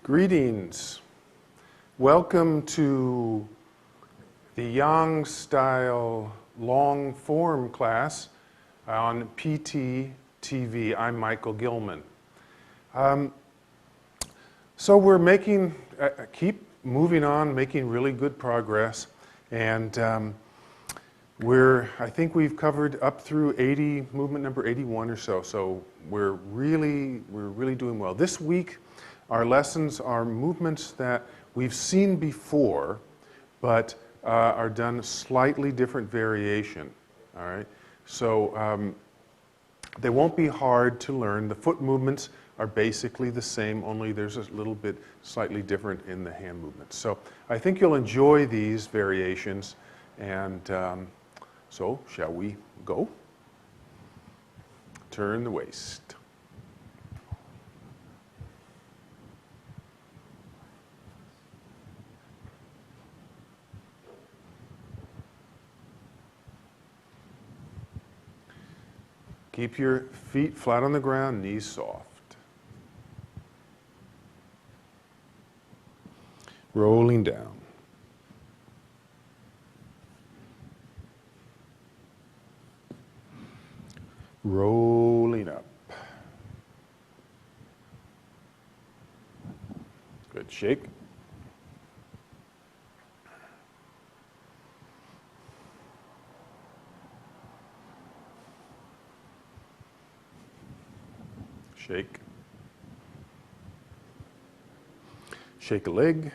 Greetings. Welcome to the Yang style long form class on PT TV. I'm Michael Gilman. So we're making, keep moving on, making really good progress, and I think we've covered up through movement number 81 or so. So we're really doing well. This week, our lessons are movements that we've seen before, but are done a slightly different variation. All right, so they won't be hard to learn. The foot movements are basically the same, only there's a little bit slightly different in the hand movements. So I think you'll enjoy these variations, and so shall we go? Turn the waist. Keep your feet flat on the ground, knees soft. Rolling down. Rolling up. Good. Shake. Shake. Shake a leg.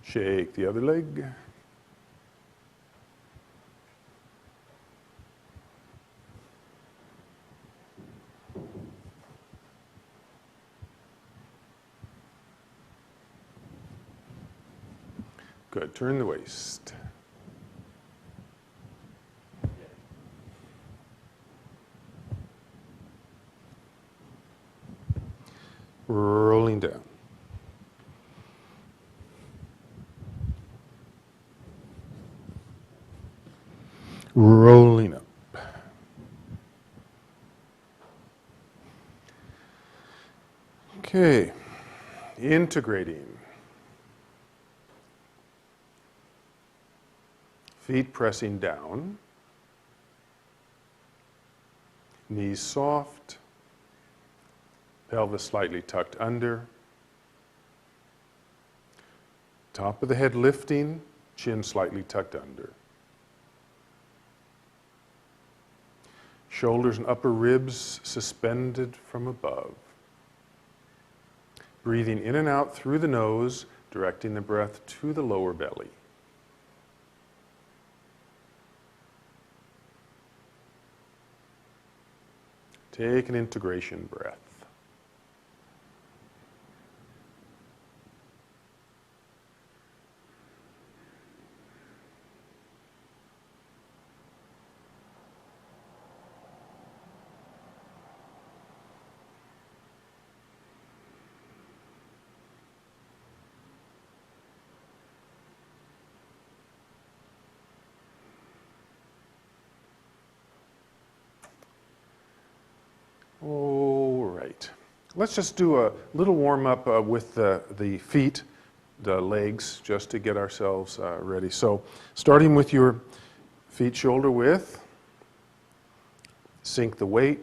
Shake the other leg. Good. Turn the waist. Rolling down. Rolling up. Okay. Integrating. Feet pressing down, knees soft, pelvis slightly tucked under, top of the head lifting, chin slightly tucked under. Shoulders and upper ribs suspended from above. Breathing in and out through the nose, directing the breath to the lower belly. Take an integration breath. All right. Let's just do a little warm-up with the feet, the legs, just to get ourselves ready. So starting with your feet shoulder width, sink the weight,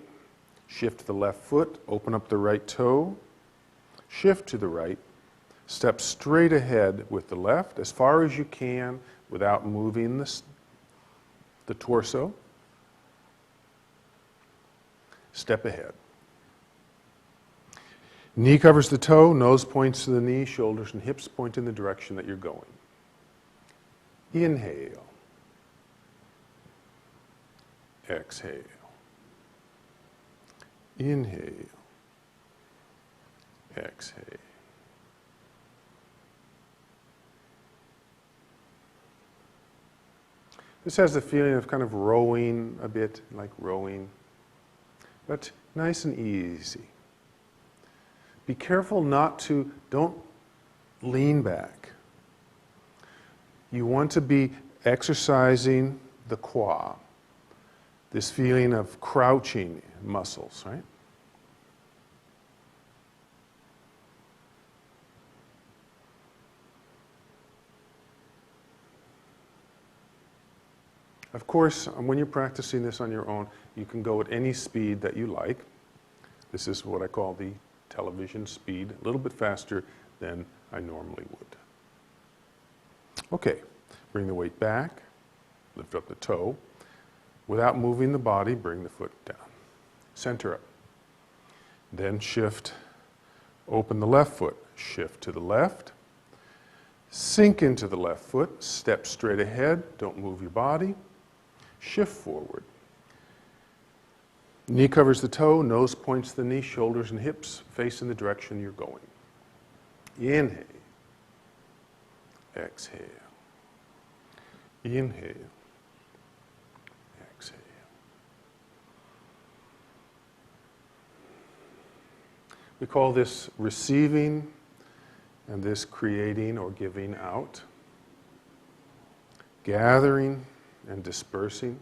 shift the left foot, open up the right toe, shift to the right, step straight ahead with the left as far as you can without moving the torso. Step ahead. Knee covers the toe, nose points to the knee, shoulders and hips point in the direction that you're going. Inhale. Exhale. Inhale. Exhale. This has the feeling of kind of rowing a bit, like rowing, but nice and easy. Be careful don't lean back. You want to be exercising the quad, this feeling of crouching muscles, right? Of course, when you're practicing this on your own, you can go at any speed that you like. This is what I call the television speed, a little bit faster than I normally would. Okay, bring the weight back, lift up the toe. Without moving the body, bring the foot down. Center up. Then shift, open the left foot, shift to the left, sink into the left foot, step straight ahead, don't move your body, shift forward. Knee covers the toe, nose points the knee, shoulders and hips face in the direction you're going. Inhale. Exhale. Inhale. Exhale. We call this receiving and this creating or giving out. Gathering and dispersing.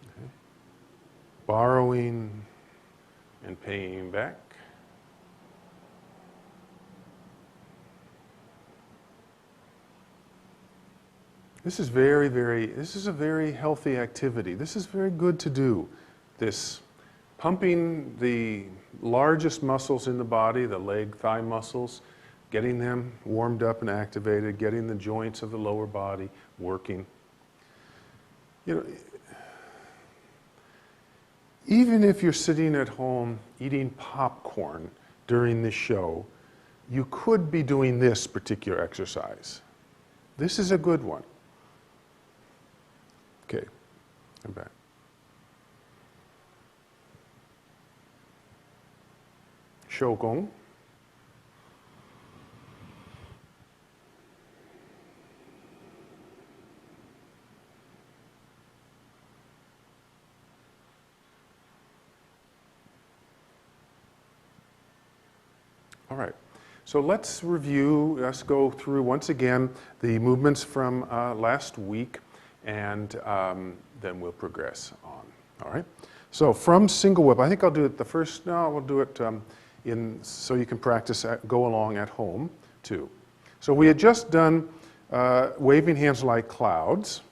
Okay. Borrowing and paying back. This is this is a very healthy activity. This is very good to do. This pumping the largest muscles in the body, the leg, thigh muscles, getting them warmed up and activated, getting the joints of the lower body working. You know, even if you're sitting at home eating popcorn during this show, you could be doing this particular exercise. This is a good one. Okay, I'm back. Shougong. All right, so let's review, let's go through once again the movements from last week, and then we'll progress on. All right, so from single whip, I think I'll do it the first, no, we'll do it so you can practice, go along at home too. So we had just done waving hands like clouds.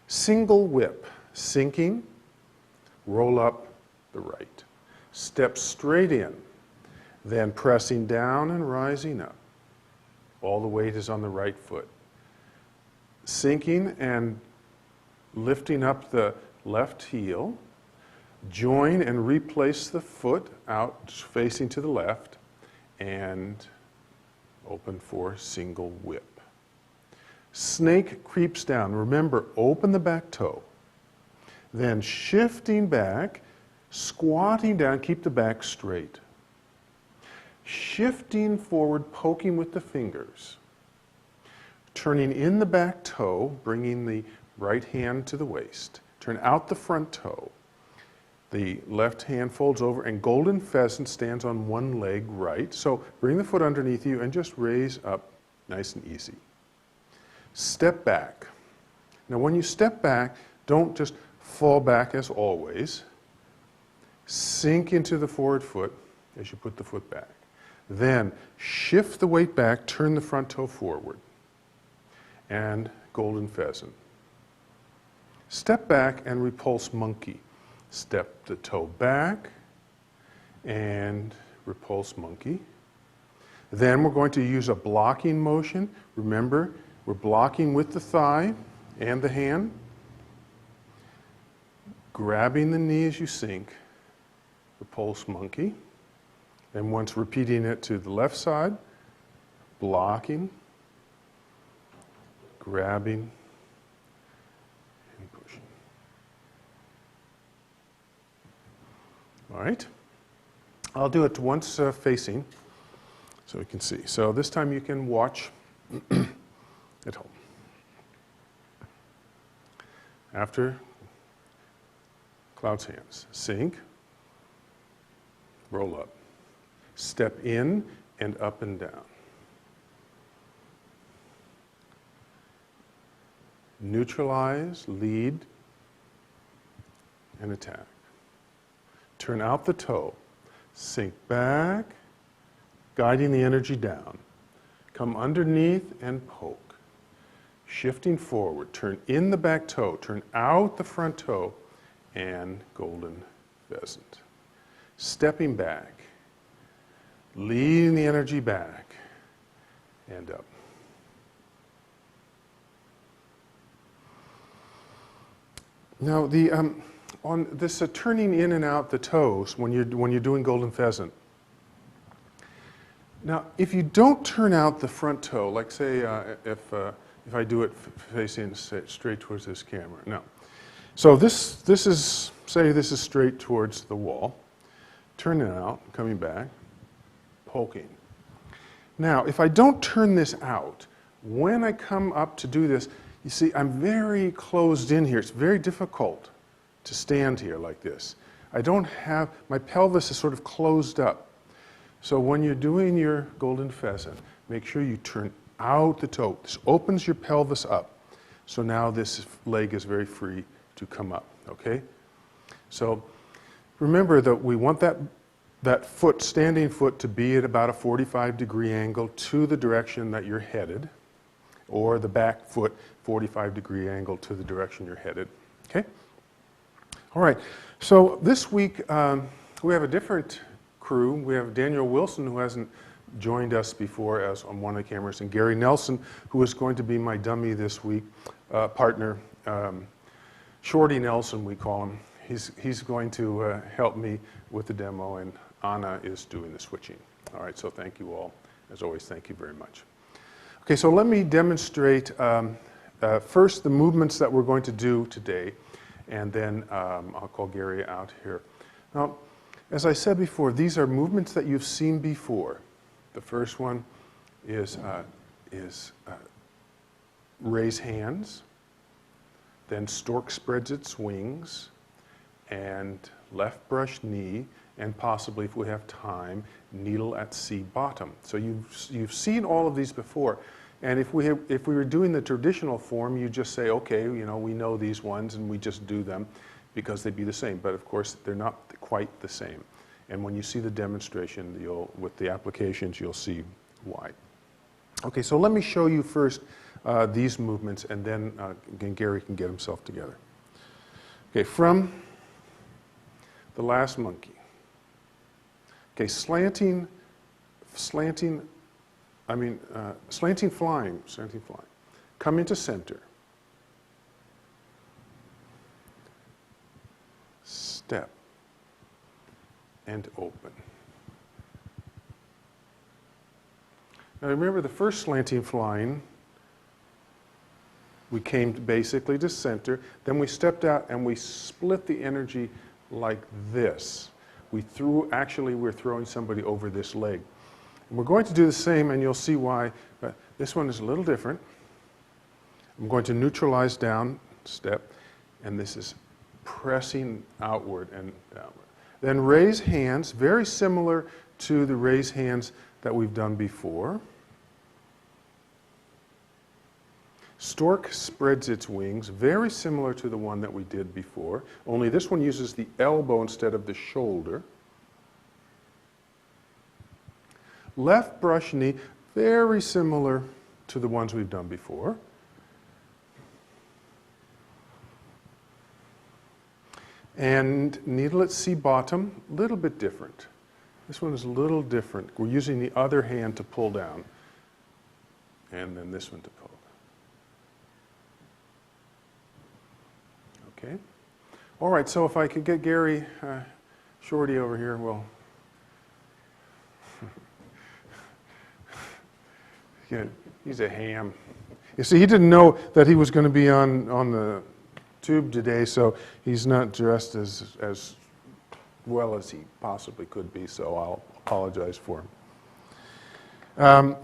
Single whip, sinking, roll up the right. Step straight in, then pressing down and rising up. All the weight is on the right foot. Sinking and lifting up the left heel. Join and replace the foot out facing to the left and open for single whip. Snake creeps down. Remember, open the back toe. Then shifting back, squatting down, keep the back straight. Shifting forward, poking with the fingers. Turning in the back toe, bringing the right hand to the waist. Turn out the front toe. The left hand folds over and golden pheasant stands on one leg right. So bring the foot underneath you and just raise up nice and easy. Step back. Now when you step back, don't just fall back as always. Sink into the forward foot as you put the foot back. Then shift the weight back, turn the front toe forward. And golden pheasant. Step back and repulse monkey. Step the toe back and repulse monkey. Then we're going to use a blocking motion. Remember, we're blocking with the thigh and the hand. Grabbing the knee as you sink. Repulse monkey. And once repeating it to the left side, blocking, grabbing, and pushing. All right. I'll do it once facing so we can see. So this time you can watch at home. After cloud's hands, sink, roll up. Step in and up and down. neutralize, lead, and attack. Turn out the toe, sink back, guiding the energy down. Come underneath and poke. Shifting forward, turn in the back toe, turn out the front toe, and golden pheasant. Stepping back, leading the energy back, and up. Now, on this turning in and out the toes when you're doing golden pheasant. Now, if you don't turn out the front toe, like say if I do it facing straight towards this camera, no. So this is, say this is straight towards the wall. Turn it out, coming back, poking. Now, if I don't turn this out, when I come up to do this, you see, I'm very closed in here. It's very difficult to stand here like this. I don't have, my pelvis is sort of closed up. So when you're doing your golden pheasant, make sure you turn out the toe. This opens your pelvis up. So now this leg is very free to come up, okay? So remember that we want that foot, standing foot, to be at about a 45-degree angle to the direction that you're headed, or the back foot 45-degree angle to the direction you're headed, okay? All right, so this week we have a different crew. We have Daniel Wilson, who hasn't joined us before as on one of the cameras, and Gary Nelson, who is going to be my dummy this week, partner. Shorty Nelson, we call him. He's going to help me with the demo, and Anna is doing the switching. All right, so thank you all. As always, thank you very much. Okay, so let me demonstrate first the movements that we're going to do today, and then I'll call Gary out here. Now, as I said before, these are movements that you've seen before. The first one is raise hands, then stork spreads its wings, and left brush knee, and possibly, if we have time, needle at C bottom. So you've seen all of these before. And if we were doing the traditional form, you just say, okay, you know, we know these ones, and we just do them because they'd be the same. But of course, they're not quite the same. And when you see the demonstration, with the applications, you'll see why. Okay, so let me show you first these movements, and then again, Gary can get himself together. Okay, from the last monkey. Okay, slanting flying. Come into center. Step. And open. Now remember, the first slanting flying, we came basically to center, then we stepped out and we split the energy like this. Actually we're throwing somebody over this leg. And we're going to do the same, and you'll see why, but this one is a little different. I'm going to neutralize down, step, and this is pressing outward and downward. Then raise hands, very similar to the raise hands that we've done before. Stork spreads its wings, very similar to the one that we did before, only this one uses the elbow instead of the shoulder. Left brush knee, very similar to the ones we've done before. And needle at C bottom, a little bit different. This one is a little different. We're using the other hand to pull down, and then this one to poke. Okay. All right, so if I could get Gary Shorty over here, well, yeah, he's a ham. You see, he didn't know that he was going to be on the tube today, so he's not dressed as well as he possibly could be, so I'll apologize for him.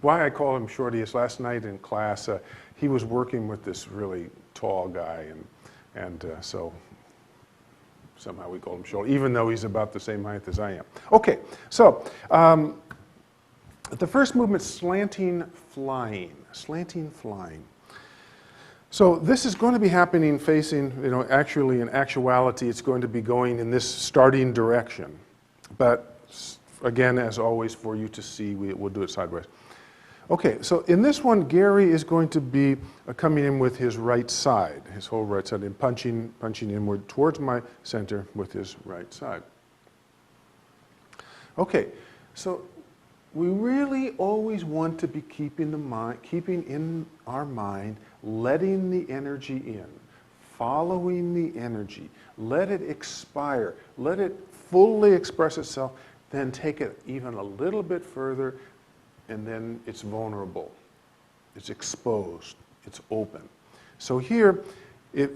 Why I call him Shorty is last night in class, he was working with this really tall guy, and so somehow we called him Shorty, even though he's about the same height as I am. Okay, so the first movement, slanting flying. Slanting flying. So this is going to be happening facing, actually in actuality, it's going to be going in this starting direction. But again, as always, for you to see, we'll do it sideways. Okay, so in this one, Gary is going to be coming in with his right side, his whole right side, and punching inward towards my center with his right side. Okay, so we really always want to be keeping in our mind, letting the energy in, following the energy, let it expire, let it fully express itself, then take it even a little bit further, and then it's vulnerable, it's exposed, it's open. So here,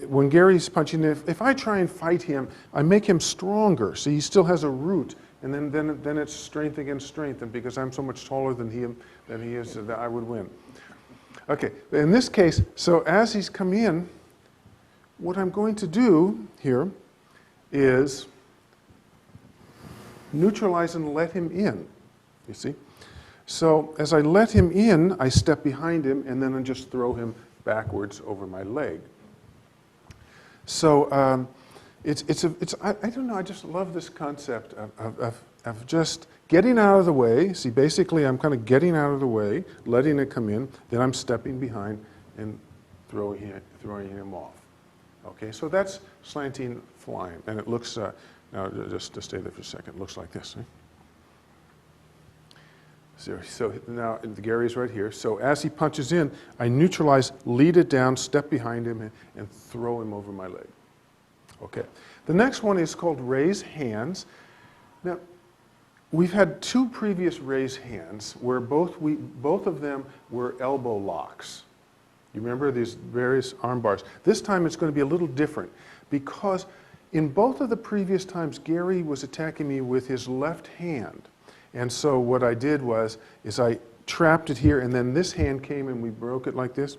when Gary's punching, if I try and fight him, I make him stronger. See, he still has a root, and then it's strength against strength, and because I'm so much taller than he is, that I would win. Okay, in this case, so as he's come in, what I'm going to do here is neutralize and let him in, you see? So as I let him in, I step behind him, and then I just throw him backwards over my leg. So I don't know, I just love this concept of just getting out of the way. See, basically I'm kind of getting out of the way, letting it come in, then I'm stepping behind and throwing him off. Okay, so that's slanting flying, and it looks, now just to stay there for a second, it looks like this. See? So now Gary's right here. So as he punches in, I neutralize, lead it down, step behind him, and throw him over my leg. Okay. The next one is called raise hands. Now, we've had two previous raise hands where both of them were elbow locks. You remember these various arm bars. This time it's going to be a little different because in both of the previous times, Gary was attacking me with his left hand. And so what I did is I trapped it here, and then this hand came and we broke it like this.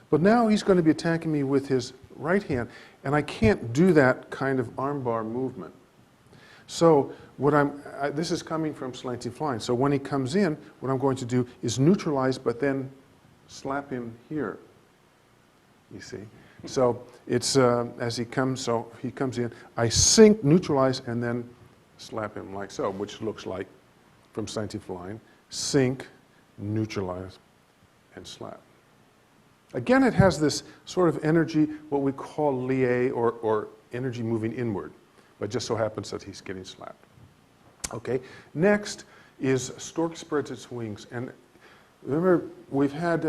But now he's going to be attacking me with his right hand, and I can't do that kind of armbar movement. So this is coming from Slanting Flying. So when he comes in, what I'm going to do is neutralize, but then slap him here. You see? So it's as he comes in, I sink, neutralize, and then slap him like so, which looks like from Slanting Flying, sink, neutralize, and slap. Again, it has this sort of energy, what we call lié, or energy moving inward, but just so happens that he's getting slapped. Okay, next is Stork spreads its wings. And remember, we've had,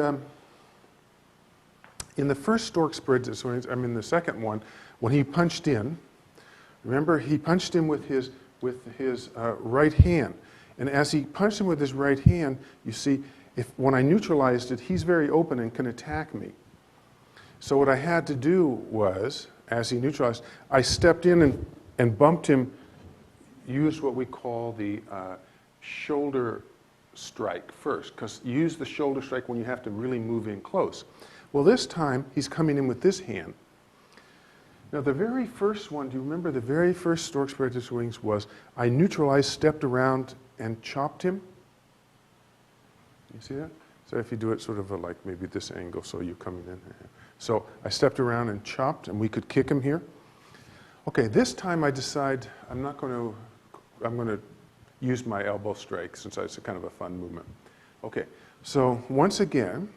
in the first Stork spreads its wings, the second one, when he punched in, remember, he punched him with his right hand. And as he punched him with his right hand, you see, when I neutralized it, he's very open and can attack me. So what I had to do was, as he neutralized, I stepped in and bumped him, used what we call the shoulder strike first, because you use the shoulder strike when you have to really move in close. Well, this time, he's coming in with this hand. Now, the very first one, do you remember the very first Stork spread its wings was I neutralized, stepped around, and chopped him? You see that? So if you do it sort of like maybe this angle, so you're coming in. So I stepped around and chopped, and we could kick him here. Okay, this time I decide I'm going to use my elbow strike since it's a kind of a fun movement. Okay, so once again,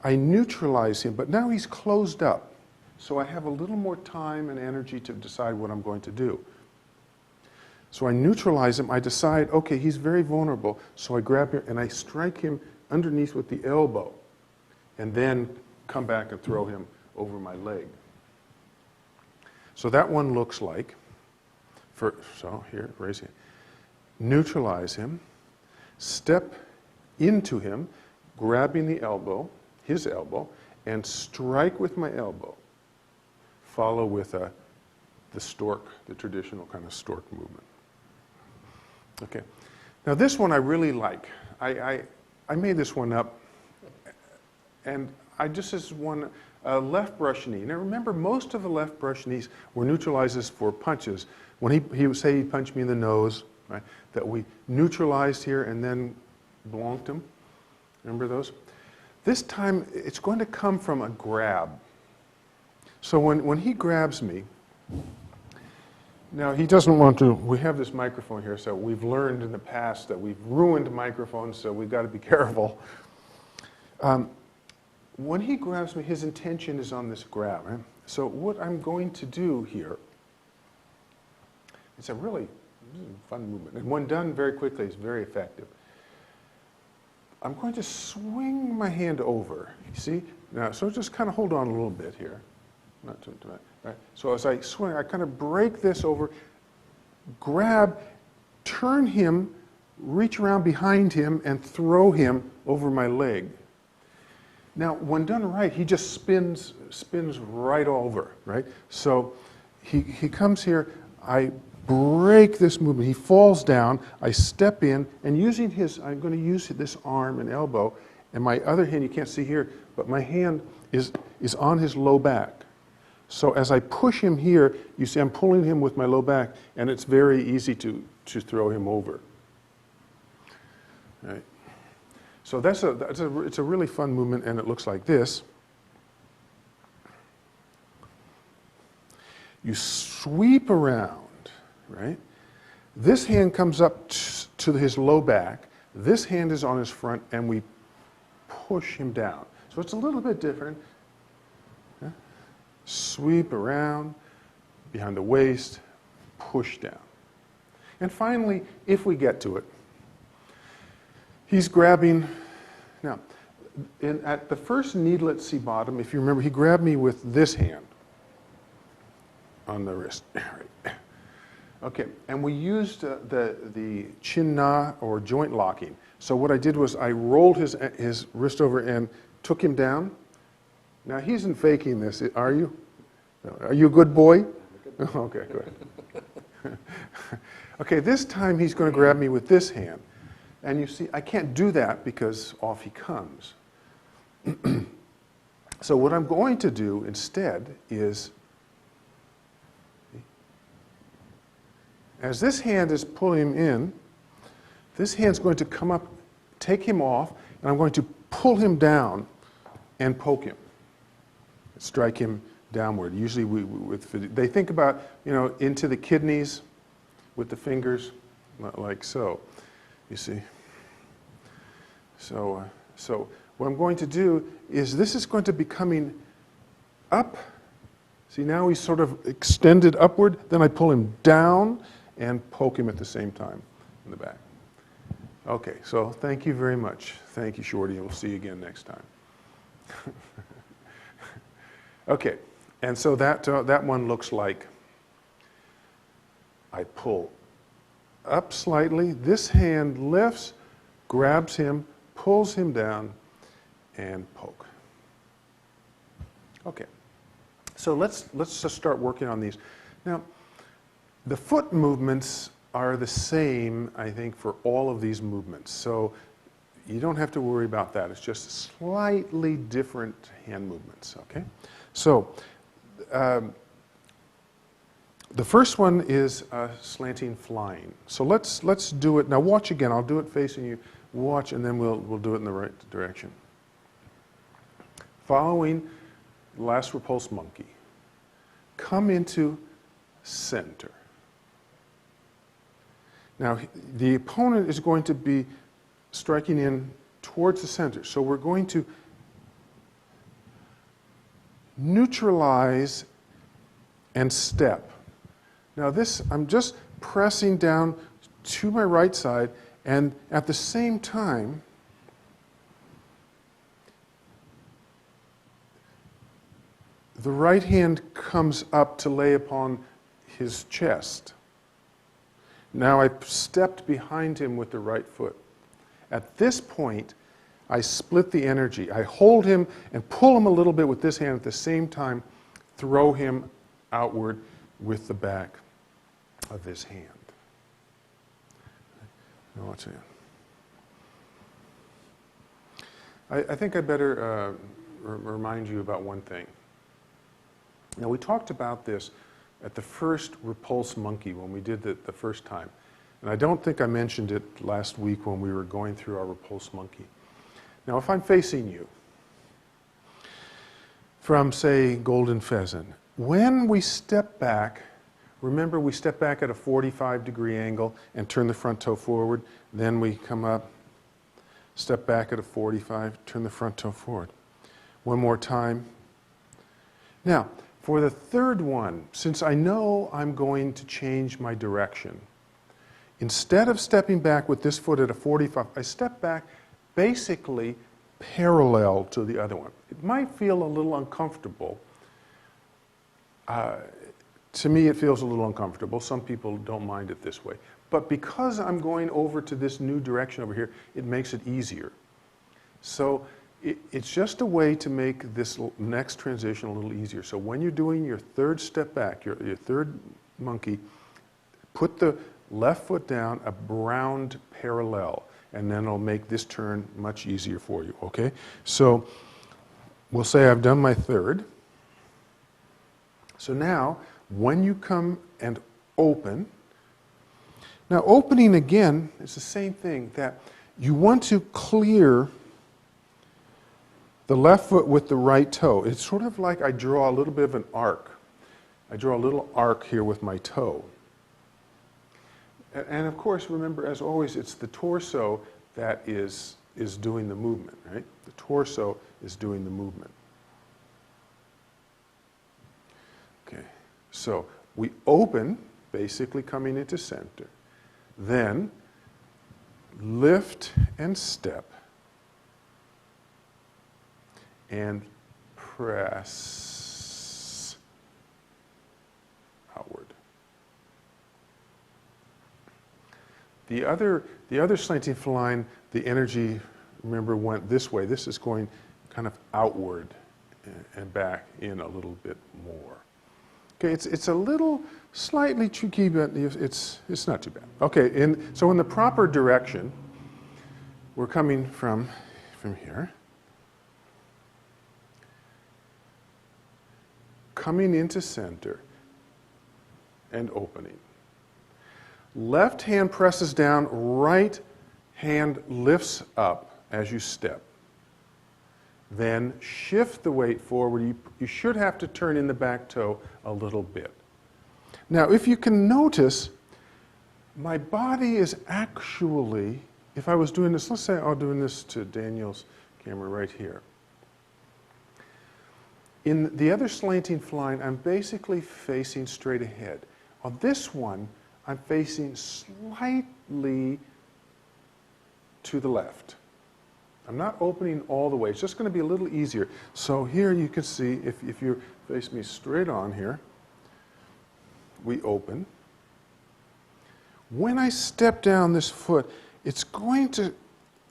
I neutralize him, but now he's closed up. So I have a little more time and energy to decide what I'm going to do. So I neutralize him. I decide, okay, he's very vulnerable. So I grab him and I strike him underneath with the elbow, and then come back and throw him over my leg. So that one looks like, so here, raise him, neutralize him, step into him, grabbing the elbow, his elbow, and strike with my elbow. Follow with the stork, the traditional kind of stork movement. Okay. Now this one I really like. I made this one up, and this is one left brush knee. Now remember, most of the left brush knees were neutralizes for punches. When he would say he punched me in the nose, right, that we neutralized here and then blonked him. Remember those? This time, it's going to come from a grab. So when he grabs me, now he doesn't want to, we have this microphone here, so we've learned in the past that we've ruined microphones, so we've got to be careful. When he grabs me, his intention is on this grab. Right? So what I'm going to do here, it's a really fun movement. And when done very quickly, it's very effective. I'm going to swing my hand over, you see? Now, so just kind of hold on a little bit here. Not too much, right? So as I swing, I kind of break this over, grab, turn him, reach around behind him, and throw him over my leg. Now, when done right, he just spins right over, right? So he comes here, I break this movement. He falls down, I step in, and using I'm going to use this arm and elbow, and my other hand, you can't see here, but my hand is on his low back. So as I push him here, you see I'm pulling him with my low back, and it's very easy to throw him over. Right. So it's a really fun movement, and it looks like this. You sweep around, right? This hand comes up to his low back. This hand is on his front, and we push him down. So it's a little bit different. Yeah? Sweep around, behind the waist, push down. And finally, if we get to it, he's grabbing. Now, at the first needlet C bottom, if you remember, he grabbed me with this hand on the wrist. Right. Okay, and we used the chin na or joint locking. So what I did was I rolled his wrist over and took him down. Now, he isn't faking this, are you? Are you a good boy? Okay, good. Okay, this time he's going to grab me with this hand. And you see, I can't do that because off he comes. So what I'm going to do instead is, as this hand is pulling him in, this hand's going to come up, take him off, and I'm going to pull him down and poke him, strike him downward. Usually they think about, into the kidneys with the fingers, like so. You see? So what I'm going to do is this is going to be coming up. See, now he's sort of extended upward. Then I pull him down and poke him at the same time in the back. Okay, so thank you very much. Thank you, Shorty, and we'll see you again next time. Okay, and so that one looks like I pull up slightly, this hand lifts, grabs him, pulls him down, and poke. Okay, so let's just start working on these. Now, the foot movements are the same, I think, for all of these movements. So you don't have to worry about that. It's just slightly different hand movements, okay? So the first one is slanting flying. So let's do it. Now watch again. I'll do it facing you. Watch, and then we'll do it in the right direction. Following last repulse monkey. Come into center. Now the opponent is going to be striking in towards the center. So we're going to neutralize and step. Now this, I'm just pressing down to my right side, and at the same time, the right hand comes up to lay upon his chest. Now I stepped behind him with the right foot. At this point, I split the energy. I hold him and pull him a little bit with this hand, at the same time throw him outward with the back of this hand. Now watch it. I think I better remind you about one thing. Now we talked about this at the first repulse monkey when we did it the first time. And I don't think I mentioned it last week when we were going through our repulse monkey. Now if I'm facing you, from, say, golden pheasant. When we step back, remember we step back at a 45-degree angle and turn the front toe forward. Then we come up, step back at a 45, turn the front toe forward. One more time. Now, for the third one, since I know I'm going to change my direction, instead of stepping back with this foot at a 45, I step back basically parallel to the other one. It might feel a little uncomfortable. To me, it feels a little uncomfortable. Some people don't mind it this way. But because I'm going over to this new direction over here, it makes it easier. So it's just a way to make this next transition a little easier. So when you're doing your third step back, your third monkey, put the left foot down a round parallel, and then it'll make this turn much easier for you, okay? So we'll say I've done my third. So now, when you come and open, now opening again is the same thing, that you want to clear the left foot with the right toe. It's sort of like I draw a little bit of an arc. I draw a little arc here with my toe. And of course, remember, as always, it's the torso that is doing the movement, right? The torso is doing the movement. Okay, so we open, basically coming into center. Then lift and step. And press outward. The other slanting flying, the energy, remember, went this way. This is going kind of outward and back in a little bit more. Okay, it's a little slightly tricky, but it's not too bad. Okay, so in the proper direction, we're coming from here. Coming into center and opening. Left hand presses down, right hand lifts up as you step. Then shift the weight forward. You should have to turn in the back toe a little bit. Now, if you can notice, my body is actually, if I was doing this, let's say I'm doing this to Daniel's camera right here. In the other slanting flying, I'm basically facing straight ahead. On this one, I'm facing slightly to the left. I'm not opening all the way. It's just going to be a little easier. So here you can see, if you face me straight on here, we open. When I step down this foot, it's going to,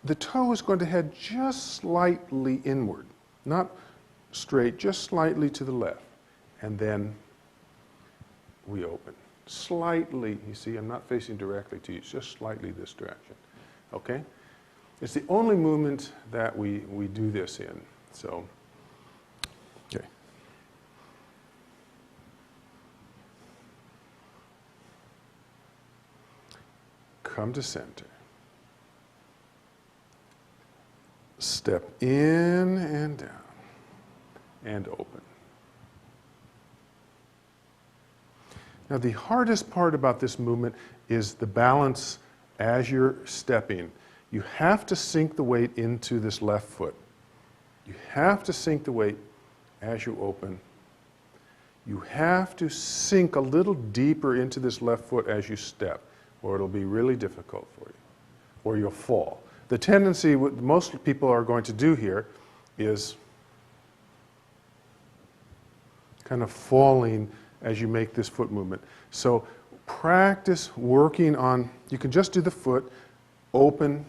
the toe is going to head just slightly inward, not straight, just slightly to the left. And then we open. Slightly, you see, I'm not facing directly to you, it's just slightly this direction. Okay? It's the only movement that we do this in. So, okay. Come to center. Step in and down. And open. Now, the hardest part about this movement is the balance as you're stepping. You have to sink the weight into this left foot. You have to sink the weight as you open. You have to sink a little deeper into this left foot as you step, or it'll be really difficult for you, or you'll fall. The tendency, what most people are going to do here is kind of falling as you make this foot movement. So practice working on, you can just do the foot, open,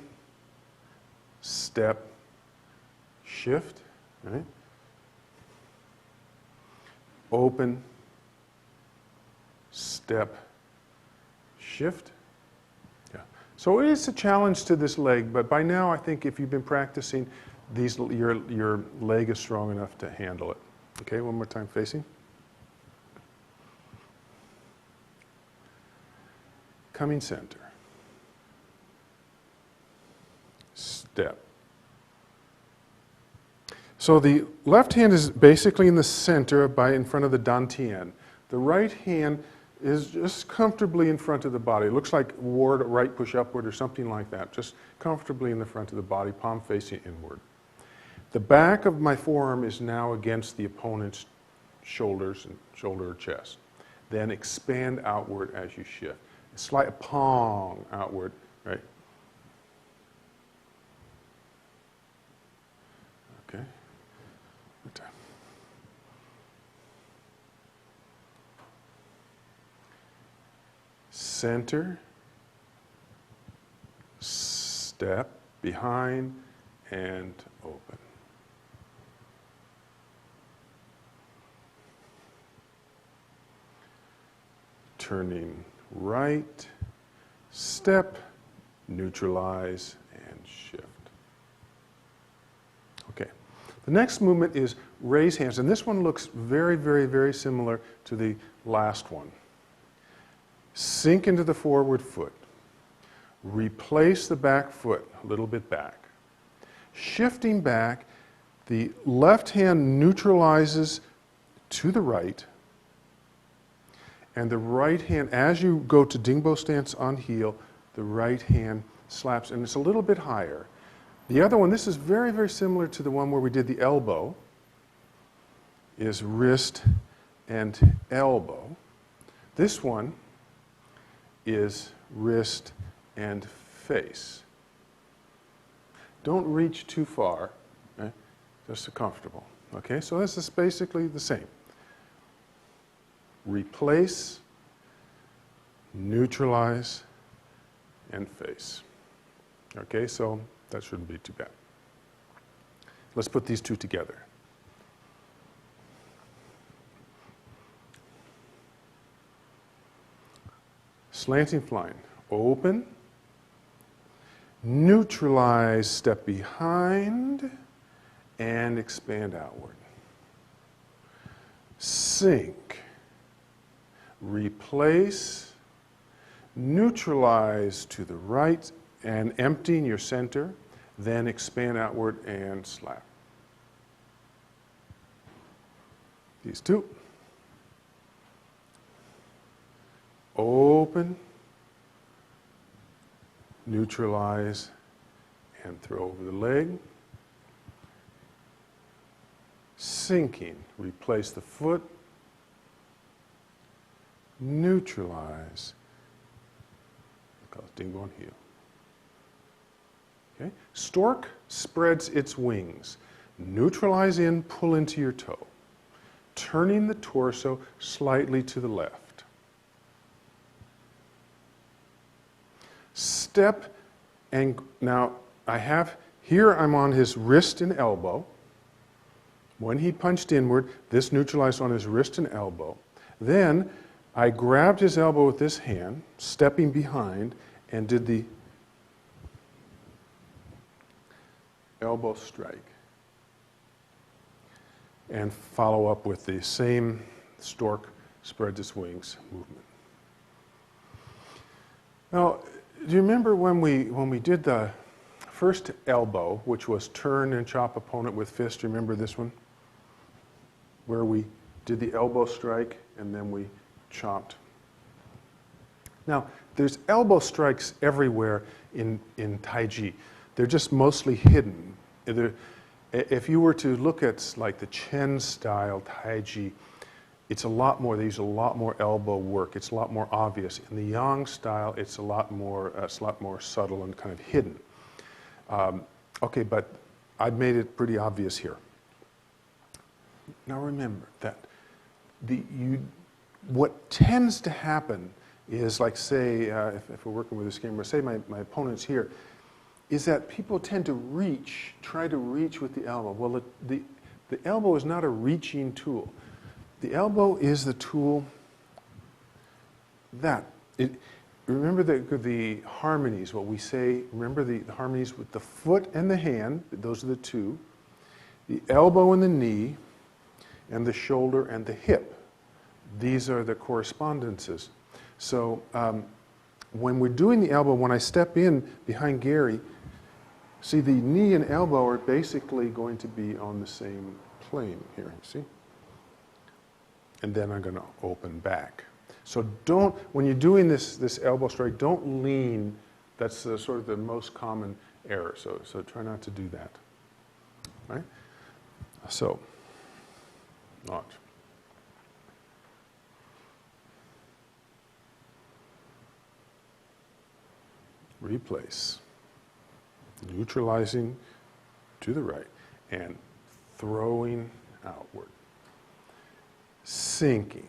step, shift, right? Open, step, shift. Yeah. So it is a challenge to this leg, but by now I think if you've been practicing, your leg is strong enough to handle it. Okay, one more time facing. Coming center. Step. So the left hand is basically in the center in front of the dantian. The right hand is just comfortably in front of the body. It looks like right push upward or something like that, just comfortably in the front of the body, palm facing inward. The back of my forearm is now against the opponent's shoulders and shoulder or chest. Then expand outward as you shift. Slight pong outward, right? Okay. Good time. Center, step, behind, and open. Turning right, step, neutralize, and shift. Okay. The next movement is raise hands, and this one looks very, very, very similar to the last one. Sink into the forward foot. Replace the back foot a little bit back. Shifting back, the left hand neutralizes to the right, and the right hand, as you go to Dingbo stance on heel, the right hand slaps, and it's a little bit higher. The other one, this is very, very similar to the one where we did the elbow, is wrist and elbow. This one is wrist and face. Don't reach too far, okay? Just comfortable. Okay, so this is basically the same. Replace, neutralize, and face. Okay, so that shouldn't be too bad. Let's put these two together. Slanting flying. Open, neutralize, step behind, and expand outward. Sink. Replace, neutralize to the right, and emptying your center, then expand outward and slap. These two. Open, neutralize, and throw over the leg. Sinking, replace the foot, neutralize, because Dingbo and heel. Okay? Stork spreads its wings. Neutralize in, pull into your toe. Turning the torso slightly to the left. Step, and now here I'm on his wrist and elbow. When he punched inward, this neutralized on his wrist and elbow. Then I grabbed his elbow with this hand, stepping behind, and did the elbow strike. And follow up with the same stork spreads its wings movement. Now, do you remember when we did the first elbow, which was turn and chop opponent with fist? Do you remember this one? Where we did the elbow strike and then we chopped. Now, there's elbow strikes everywhere in Tai Chi. They're just mostly hidden. If you were to look at like the Chen style Tai Chi, it's a lot more, they use a lot more elbow work. It's a lot more obvious. In the Yang style, it's a lot more subtle and kind of hidden. Okay, but I've made it pretty obvious here. Now remember that what tends to happen is, like, say, if we're working with this camera, say my opponent's here, is that people tend to try to reach with the elbow. Well, the elbow is not a reaching tool. The elbow is the tool remember the harmonies, what we say, remember the harmonies with the foot and the hand, those are the two, the elbow and the knee, and the shoulder and the hip. These are the correspondences. So when we're doing the elbow, when I step in behind Gary, See, the knee and elbow are basically going to be on the same plane here, you see? And then I'm going to open back. So don't, when you're doing this elbow strike, don't lean. That's sort of the most common error. So try not to do that. Right? So, watch. Replace. Neutralizing to the right and throwing outward. Sinking.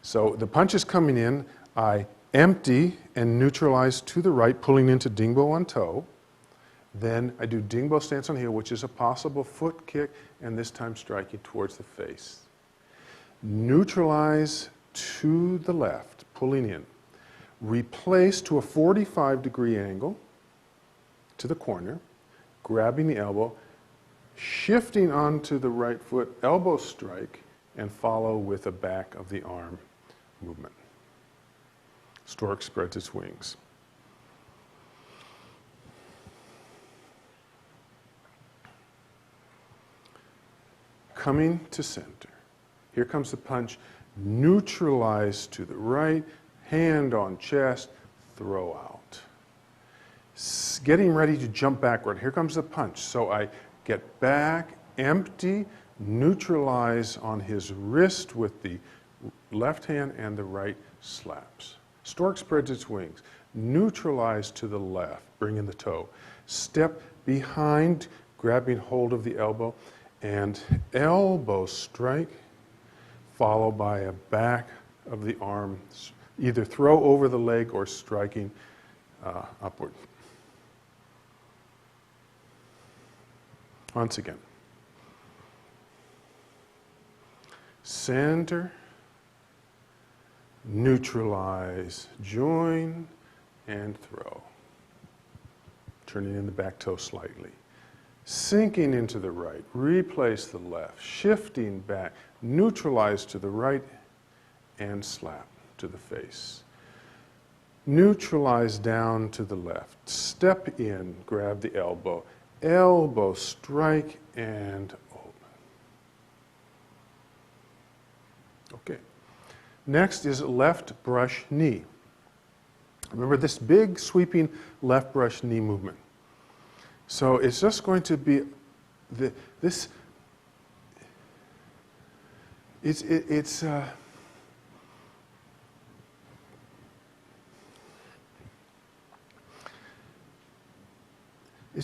So the punch is coming in. I empty and neutralize to the right, pulling into dingbo on toe. Then I do dingbo stance on heel, which is a possible foot kick, and this time striking towards the face. Neutralize to the left, pulling in. Replace to a 45-degree angle to the corner, grabbing the elbow, shifting onto the right foot, elbow strike, and follow with a back of the arm movement. Stork spreads its wings. Coming to center. Here comes the punch. Neutralize to the right, hand on chest, throw out. Getting ready to jump backward. Here comes the punch. So I get back, empty, neutralize on his wrist with the left hand and the right slaps. Stork spreads its wings. Neutralize to the left, bring in the toe. Step behind, grabbing hold of the elbow, and elbow strike, followed by a back of the arm, either throw over the leg or striking upward. Once again. Center, neutralize, join, and throw. Turning in the back toe slightly. Sinking into the right, replace the left, shifting back, neutralize to the right, and slap to the face. Neutralize down to the left, step in, grab the elbow, elbow strike, and open. Okay. Next is left brush knee. Remember this big sweeping left brush knee movement. So it's just going to be it's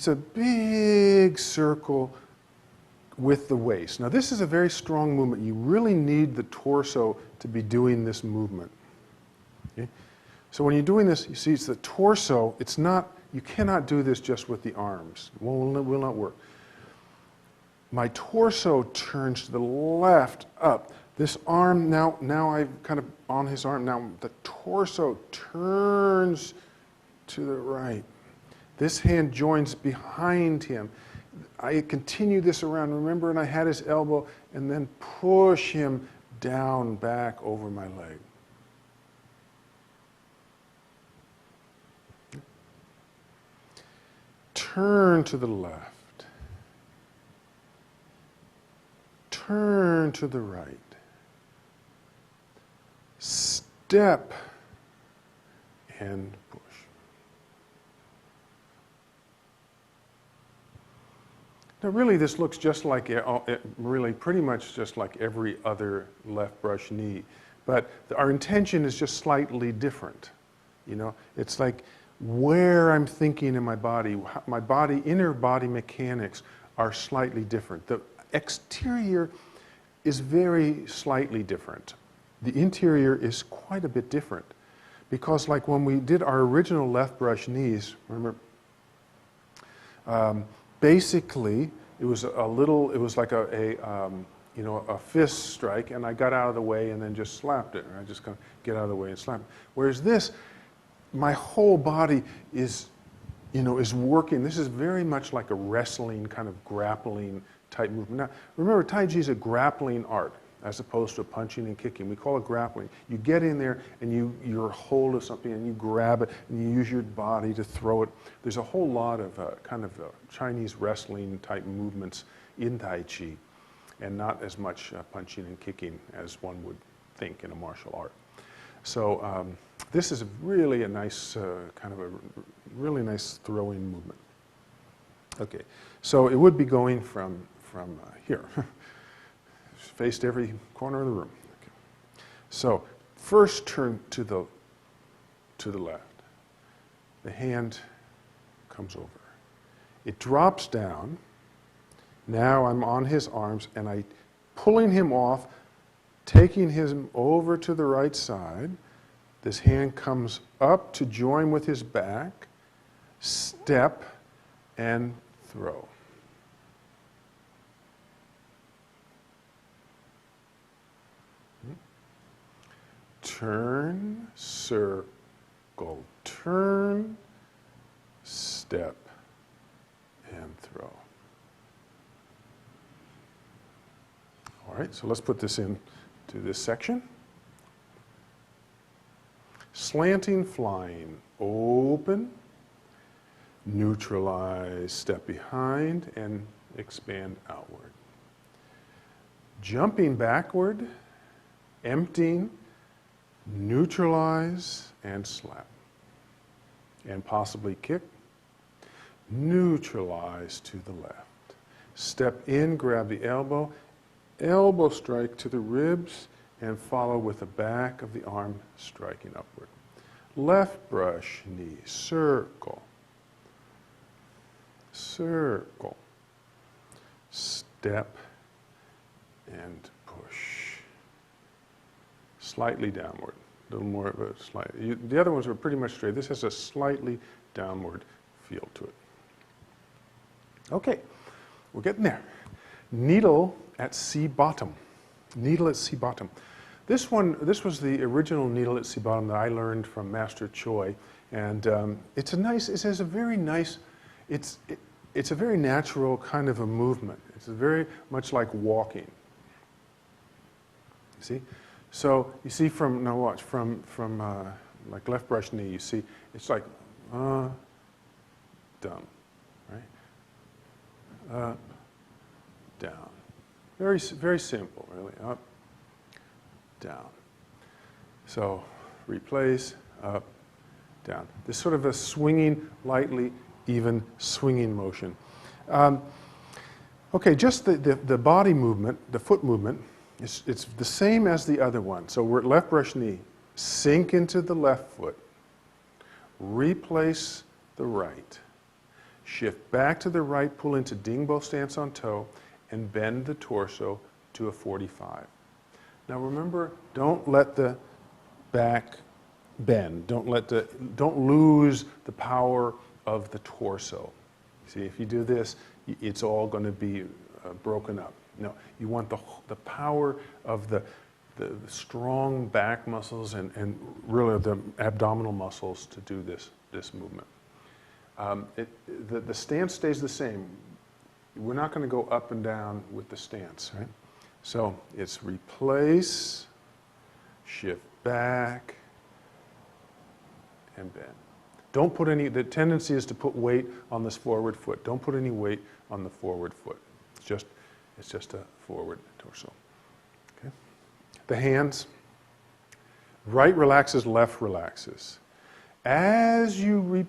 a big circle with the waist. Now this is a very strong movement. You really need the torso to be doing this movement. Okay? So when you're doing this, you see it's the torso. It's not, you cannot do this just with the arms. It will not work. My torso turns to the left, up. This arm, now I'm kind of on his arm. Now the torso turns to the right. This hand joins behind him. I continue this around, remember, and I had his elbow, and then push him down, back over my leg. Turn to the left. Turn to the right. Step and push. Now really this looks just like, really pretty much just like every other left brush knee, but our intention is just slightly different. You know, it's like where I'm thinking in my body, inner body mechanics are slightly different. The exterior is very slightly different. The interior is quite a bit different because like when we did our original left brush knees, remember, basically, it was like a fist strike, and I got out of the way and then just slapped it. I just kind of get out of the way and slap it. Whereas this, my whole body is working. This is very much like a wrestling kind of grappling type movement. Now, remember, Tai Chi is a grappling art. as opposed to punching and kicking. We call it grappling. You get in there and you're a hold of something and you grab it and you use your body to throw it. There's a whole lot of kind of Chinese wrestling type movements in Tai Chi, and not as much punching and kicking as one would think in a martial art. So this is really a nice, kind of a really nice throwing movement. Okay, so it would be going from here. Faced every corner of the room. Okay. So first turn to the left. The hand comes over. It drops down. Now I'm on his arms and I pulling him off, taking him over to the right side. This hand comes up to join with his back, step and throw. Turn, circle, turn, step, and throw. All right, so let's put this into this section. Slanting flying, open, neutralize, step behind, and expand outward. Jumping backward, emptying, neutralize and slap. And possibly kick. Neutralize to the left. Step in, grab the elbow, elbow strike to the ribs, and follow with the back of the arm striking upward. Left brush knee, circle, circle, step, and push. Slightly downward, a little more of a slight. The other ones were pretty much straight. This has a slightly downward feel to it. Okay, we're getting there. Needle at sea bottom. Needle at sea bottom. This was the original needle at sea bottom that I learned from Master Choi, and it's a nice. It has a very nice. It's a very natural kind of a movement. It's very much like walking. You see. So you see from, now watch, from like left brush knee, you see, it's like, down, right? Up, down. Very, very simple, really. Up, down. So replace, up, down. This sort of a swinging, lightly, even swinging motion. Okay, just the body movement, the foot movement, it's the same as the other one. So we're at left brush knee. Sink into the left foot. Replace the right. Shift back to the right, pull into dingbo stance on toe, and bend the torso to a 45. Now remember, don't let the back bend. Don't lose the power of the torso. See, if you do this, it's all going to be broken up. No, you want the power of the strong back muscles and really the abdominal muscles to do this movement. The stance stays the same. We're not going to go up and down with the stance, right? So it's replace, shift back, and bend. Don't put any, the tendency is to put weight on this forward foot. Don't put any weight on the forward foot. It's just a forward torso. Okay. The hands, right relaxes, left relaxes. As you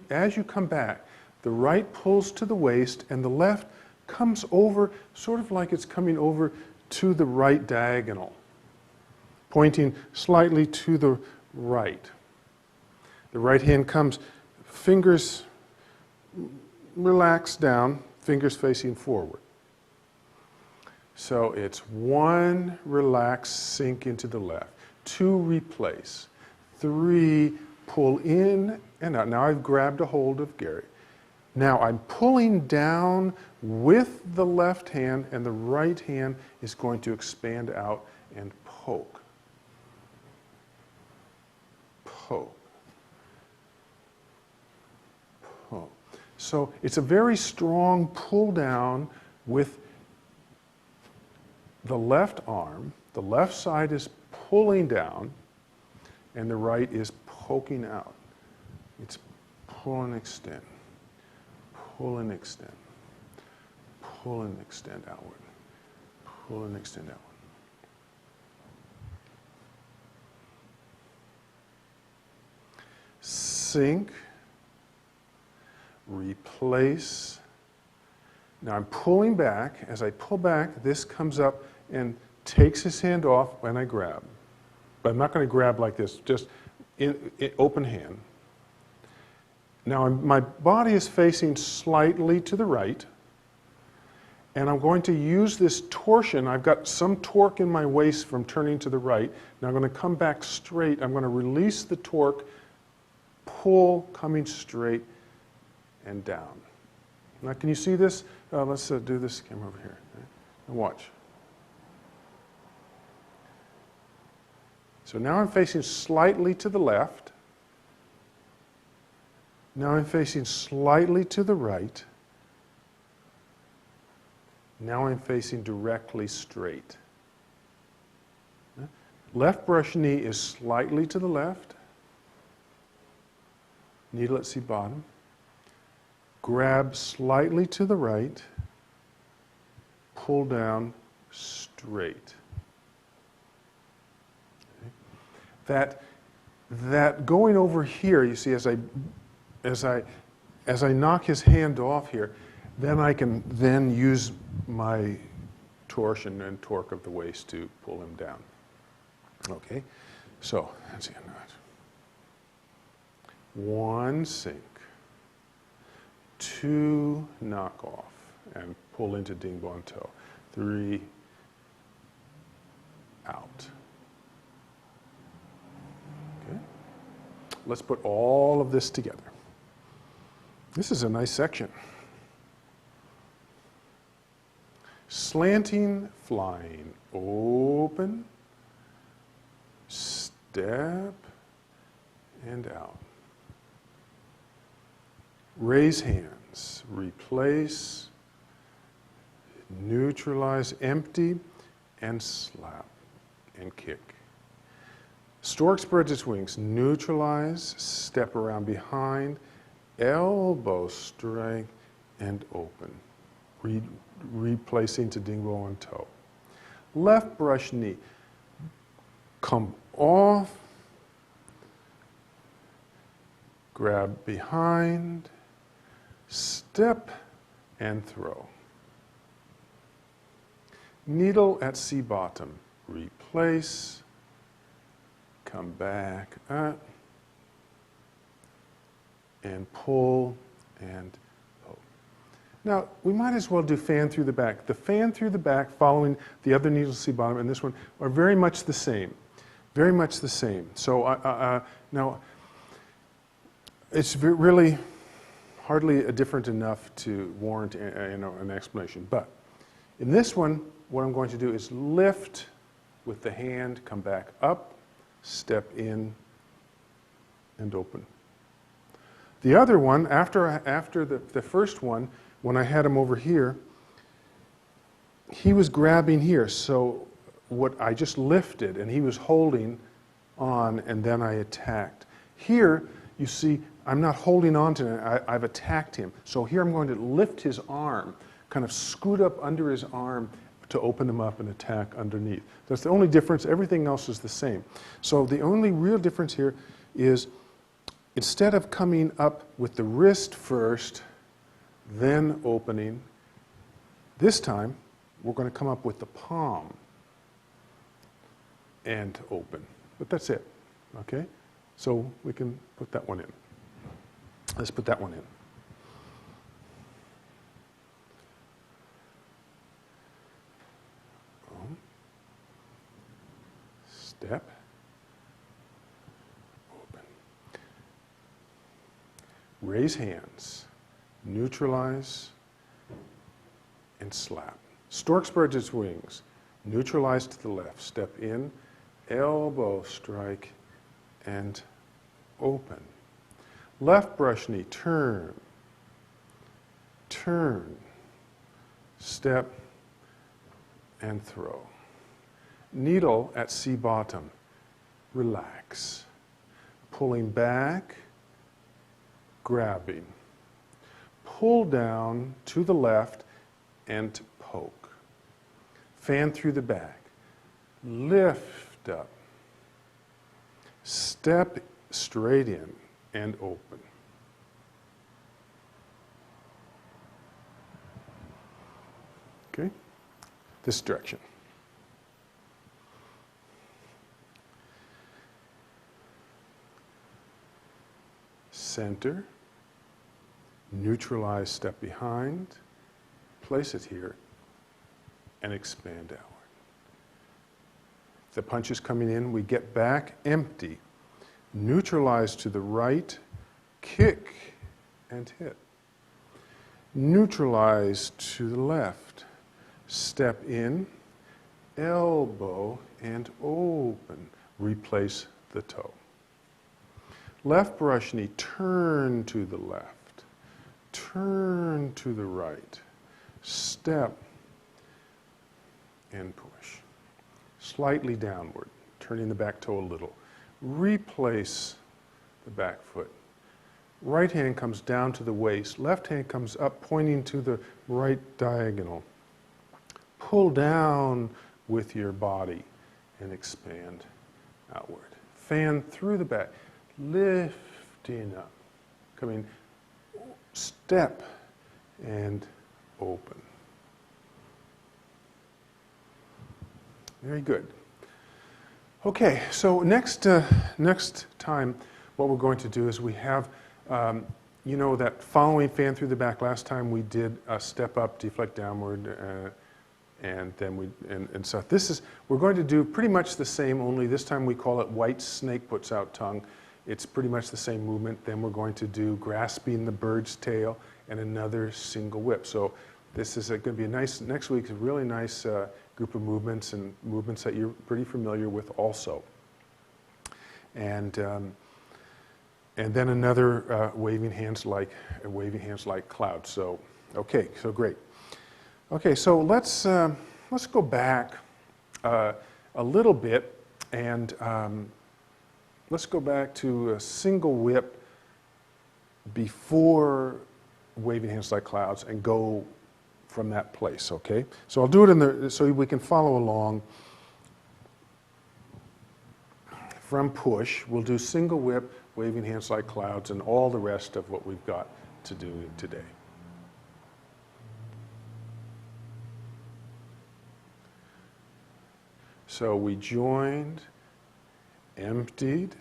come back, the right pulls to the waist and the left comes over, sort of like it's coming over to the right diagonal, pointing slightly to the right. The right hand comes, fingers relax down, fingers facing forward. So it's 1, relax, sink into the left. 2, replace. 3, pull in and out. Now I've grabbed a hold of Gary. Now I'm pulling down with the left hand, and the right hand is going to expand out and poke. Poke. Poke. So it's a very strong pull down with the left arm, The left side is pulling down, and the right is poking out. It's pull and extend, pull and extend, pull and extend outward, pull and extend outward. Sink, replace. Now I'm pulling back. As I pull back, this comes up and takes his hand off when I grab. But I'm not going to grab like this, just in open hand. Now my body is facing slightly to the right, and I'm going to use this torsion. I've got some torque in my waist from turning to the right. Now I'm going to come back straight. I'm going to release the torque, pull, coming straight and down. Now can you see this? Let's do this camera over here. And watch. So now I'm facing slightly to the left. Now I'm facing slightly to the right. Now I'm facing directly straight. Left brush knee is slightly to the left. Needle at C bottom. Grab slightly to the right. Pull down straight. That going over here, you see, as I knock his hand off here, then I can then use my torsion and torque of the waist to pull him down. Okay, so let's see. One sink, two knock off and pull into ding bon toe, three out. Let's put all of this together. This is a nice section. Slanting flying. Open, step, and out. Raise hands. Replace, neutralize, empty, and slap, and kick. Stork spreads its wings, neutralize, step around behind, elbow strike, and open. Replacing to ding bon toe. Left brush knee, come off, grab behind, step, and throw. Needle at C bottom, replace, come back up, and pull and poke. Now, we might as well do fan through the back. The fan through the back following the other needle C bottom and this one are very much the same. Very much the same. So now, it's really hardly different enough to warrant an explanation. But in this one, what I'm going to do is lift with the hand, come back up, step in, and open. The other one, after the first one, when I had him over here, he was grabbing here. So what I just lifted, and he was holding on, and then I attacked. Here, you see, I'm not holding on to it. I've attacked him. So here I'm going to lift his arm, kind of scoot up under his arm to open him up and attack underneath. That's the only difference. Everything else is the same. So the only real difference here is instead of coming up with the wrist first, then opening, this time we're going to come up with the palm and open. But that's it, okay? So we can put that one in. Let's put that one in. Step, open. Raise hands, neutralize, and slap. Stork spreads its wings, neutralize to the left, step in, elbow strike, and open. Left brush knee, turn, turn, step, and throw. Needle at C bottom. Relax. Pulling back, grabbing. Pull down to the left and poke. Fan through the back. Lift up. Step straight in and open. Okay? This direction. Center. Neutralize, step behind. Place it here and expand outward. If the punch is coming in, we get back empty. Neutralize to the right, kick and hit. Neutralize to the left, step in, elbow and open. Replace the toe. Left brush knee, turn to the left, turn to the right, step and push. Slightly downward, turning the back toe a little. Replace the back foot. Right hand comes down to the waist. Left hand comes up, pointing to the right diagonal. Pull down with your body and expand outward. Fan through the back, lifting up. Coming, step and open. Very good. Okay, so next time, what we're going to do is we have, you know, that following fan through the back. Last time we did a step up, deflect downward, and then so we're going to do pretty much the same, only this time we call it white snake puts out tongue. It's pretty much the same movement. Then we're going to do grasping the bird's tail and another single whip. So this is going to be a nice, next week's a really nice group of movements, and movements that you're pretty familiar with also. And then another waving hands like clouds. So okay, so great. Okay, so let's go back a little bit, and let's go back to a single whip before waving hands like clouds and go from that place, okay? So I'll do it so we can follow along. From push, we'll do single whip, waving hands like clouds, and all the rest of what we've got to do today. So we joined, emptied,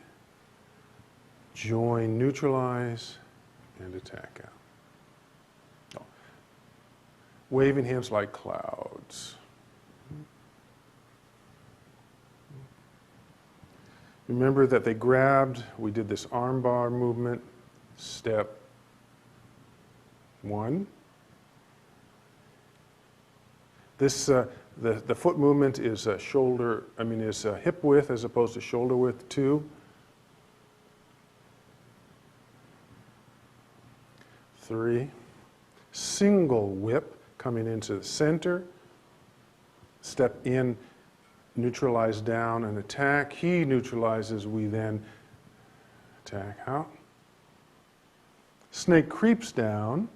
join, neutralize, and attack out. Waving hands like clouds. Remember that they grabbed, we did this arm bar movement, step one. This, the foot movement is is hip width as opposed to shoulder width 2. 3. Single whip coming into the center. Step in, neutralize down and attack. He neutralizes, we then attack out. Snake creeps down,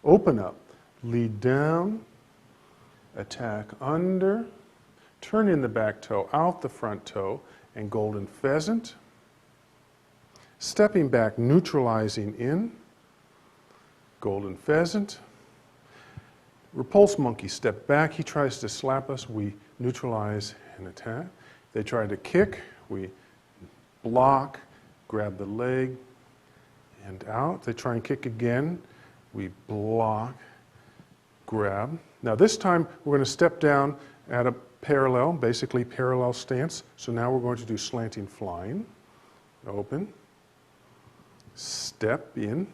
open up, lead down, attack under, turn in the back toe, out the front toe, and golden pheasant. Stepping back, neutralizing in, golden pheasant. Repulse monkey, step back, he tries to slap us, we neutralize and attack. They try to kick, we block, grab the leg, and out. They try and kick again, we block, grab. Now this time we're going to step down at a parallel, basically parallel stance. So now we're going to do slanting flying. Open, step in,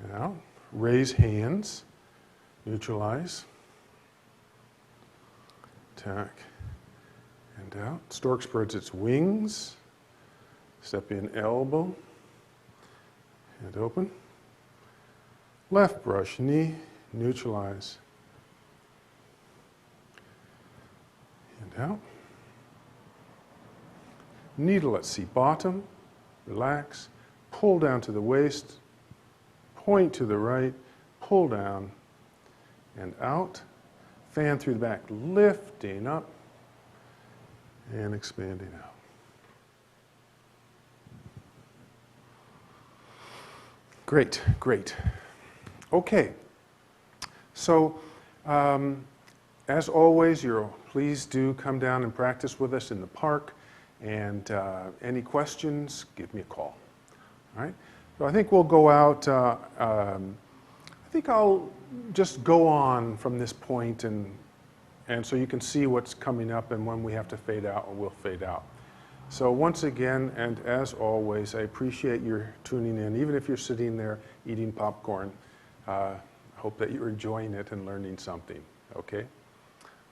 and out, raise hands, neutralize, attack, and out. Stork spreads its wings, step in, elbow, and open. Left brush, knee, neutralize, and out. Needle at sea bottom, relax, pull down to the waist, point to the right, pull down and out. Fan through the back, lifting up and expanding out. Great, great. Okay, so as always, please do come down and practice with us in the park. And any questions, give me a call. All right? So I think we'll go out. I think I'll just go on from this point, and so you can see what's coming up, and when we have to fade out, we'll fade out. So once again, and as always, I appreciate your tuning in, even if you're sitting there eating popcorn. I hope that you're enjoying it and learning something. Okay?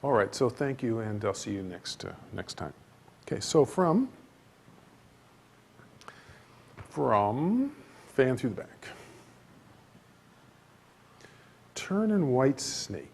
All right. So thank you, and I'll see you next time. Okay. So from fan through the back. Turn and white snake.